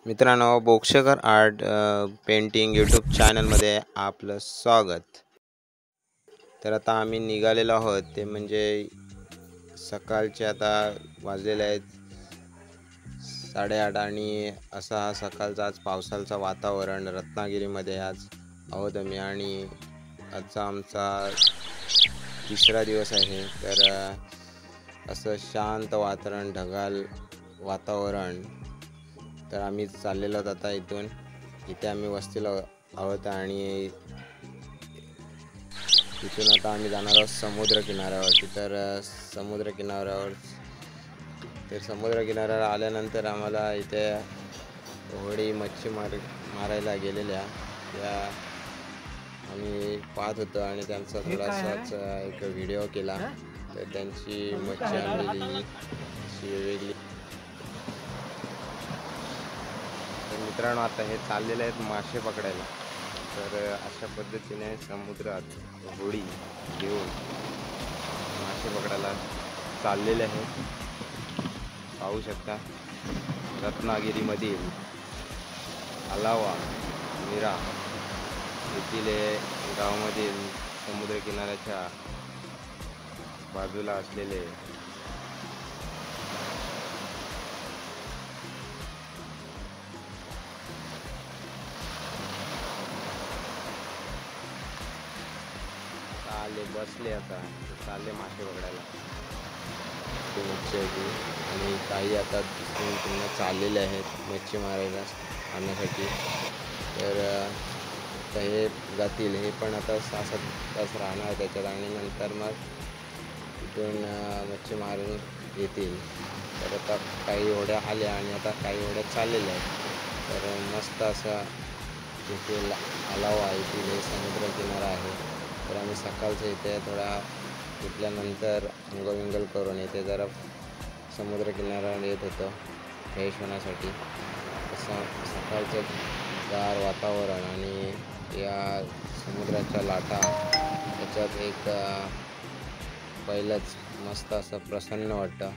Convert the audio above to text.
मित्रांनो, बोक्षकर art painting YouTube चॅनलमध्ये आपलं स्वागत. तर आता आम्ही निघालेलो आहोत, ते म्हणजे सकाळचे आता वाजलेले आहेत 8:30 आणि असा हा सकाळचा आज पावसाचं वातावरण रत्नागिरीमध्ये आज आहोत आम्ही. आणि आजचा आमचा तिसरा दिवस आहे. तर असं शांत वातावरण, ढगाळ वातावरण. तर आम्ही चाललेलो आहोत आता इथून. इथे आम्ही वस्तीला आहोत आणि इथून आता आम्ही जाणार आहोत समुद्र किनाऱ्यावरती. तर समुद्र किनाऱ्यावर आल्यानंतर आम्हाला इथे होडी मच्छी मारायला गेलेल्या त्या आम्ही पाहत होतो आणि त्यांचा थोडासाच एक व्हिडिओ केला. तर त्यांची मच्छी आणलेली अशी वेगळी. तर मित्रांनो, आता हे चाललेले आहेत मासे पकडायला. तर अशा पद्धतीने समुद्रात होडी घेऊन मासे पकडायला चाललेले आहेत. पाहू शकता रत्नागिरीमधील अलावा मीरा येथील गावामधील समुद्रकिनाऱ्याच्या बाजूला असलेले बसले आता चालले मासे पकडायला मच्छी आणि काही आता पुन्हा चाललेले आहेत मच्छी मारायला आणण्यासाठी. तर हे जातील, हे पण आता 6-7 तास राहणार त्याच्यात आणि नंतर मग तिथून मच्छी मारून येतील. तर आता काही होड्या आल्या आणि आता काही होड्या चाललेल्या आहेत. तर मस्त असा तिथे अलावा येथील हे समुद्र किनारा आहे. तर आम्ही सकाळचं इथे थोडा उठल्यानंतर अंघोळ करून इथे जरा समुद्रकिनाऱ्यावर येत होतो फ्रेश होण्यासाठी. सकाळचं गार वातावरण आणि या समुद्राच्या लाटा याच्यात एक पहिलंच मस्त असं प्रसन्न वाटतं.